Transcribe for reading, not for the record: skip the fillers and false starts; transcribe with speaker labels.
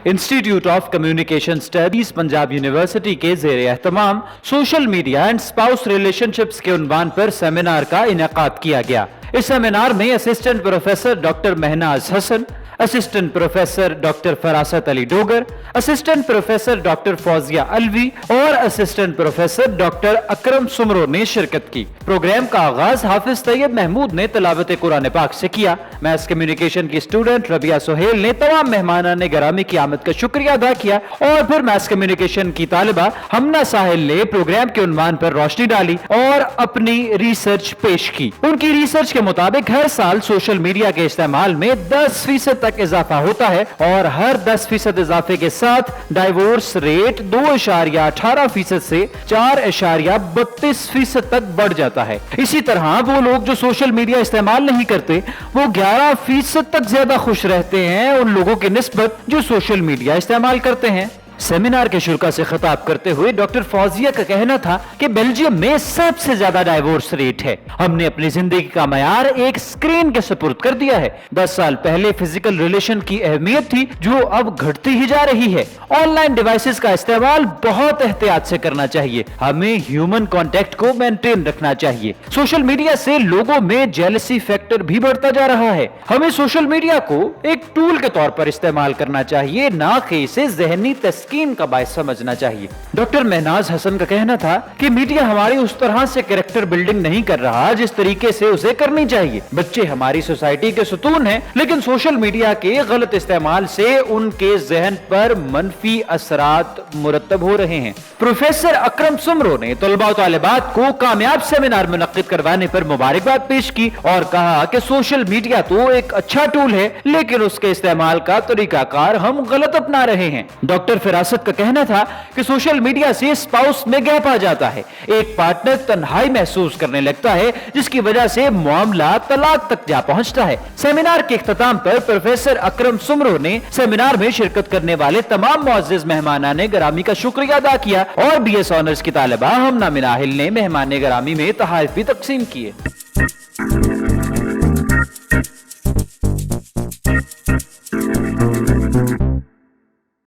Speaker 1: Institute of communication studies Punjab university के ज़ेरे एहतमाम social media and spouse relationships के उन्वान पर सेमिनार का इनेकाद किया गया। इस सेमिनार में assistant professor doctor Mahnaz Hasan, assistant professor doctor Farasat Ali Dogar, assistant professor doctor Fauzia Alvi और assistant professor doctor Akram Soomro ने शिरकत की। प्रोग्राम का आगाज हाफिज तैयब महमूद ने तिलावत कुरान पाक से किया। मैस कम्युनिकेशन की स्टूडेंट रबिया सोहेल ने तमाम मेहमानान गिरामी की आमद का शुक्रिया अदा किया और फिर मैस कम्युनिकेशन की तालिबा हमना साहिल ने प्रोग्राम के उन्वान पर रोशनी डाली और अपनी रिसर्च पेश की। उनकी रिसर्च के मुताबिक हर साल सोशल मीडिया के इस्तेमाल में 10% तक इजाफा होता है और हर 10% इजाफे के साथ डाइवोर्स रेट 2.18% से 4.32% तक बढ़ जाता है। इसी तरह वो लोग जो सोशल मीडिया इस्तेमाल नहीं करते वो 11% तक ज्यादा खुश रहते हैं उन लोगों की निस्बत जो सोशल मीडिया इस्तेमाल करते हैं। सेमिनार के शुरा से खिताब करते हुए डॉक्टर फौजिया का कहना था कि बेल्जियम में सबसे ज्यादा डाइवोर्स रेट है। हमने अपनी जिंदगी का मयार एक स्क्रीन के सुपुर्द कर दिया है। 10 साल पहले फिजिकल रिलेशन की अहमियत थी जो अब घटती ही जा रही है। ऑनलाइन डिवाइसेस का इस्तेमाल बहुत एहतियात से करना चाहिए। हमें ह्यूमन कांटेक्ट को मेंटेन रखना चाहिए। सोशल मीडिया से लोगों में जेलसी फैक्टर भी बढ़ता जा रहा है। हमें सोशल मीडिया को एक टूल के तौर पर इस्तेमाल करना चाहिए, ना कि इसे जहनी तस्कीन का बायस समझना चाहिए। डॉक्टर महनाज हसन का कहना था कि मीडिया हमारी उस तरह से कैरेक्टर बिल्डिंग नहीं कर रहा जिस तरीके से उसे करनी चाहिए। बच्चे हमारी सोसाइटी के सुतून हैं, लेकिन सोशल मीडिया के गलत इस्तेमाल से उनके जहन पर मनफी असरात मुरतब हो रहे हैं। प्रोफेसर अकरम सुमरो ने तलबा और तालिबात को कामयाब सेमिनार मुनक्किद करवाने पर मुबारकबाद पेश की और कहा कि सोशल मीडिया तो एक अच्छा टूल है, लेकिन उसके इस्तेमाल का तरीकाकार हम गलत अपना रहे हैं। डॉक्टर फिरासत का कहना था कि सोशल मीडिया से स्पाउस में गैप आ जाता है। एक पार्टनर तन्हाई महसूस करने लगता है जिसकी वजह से मामला तलाक तक जा पहुंचता है। सेमिनार के इख्तिताम पर प्रोफेसर अकरम सुमरो ने सेमिनार में शिरकत करने वाले तमाम मुअज़्ज़िज़ मेहमानाने गिरामी का शुक्रिया अदा किया और BS ऑनर्स की तालिबा हमना मिनाहिल ने मेहमान गिरामी में तोहफे भी तकसीम किए।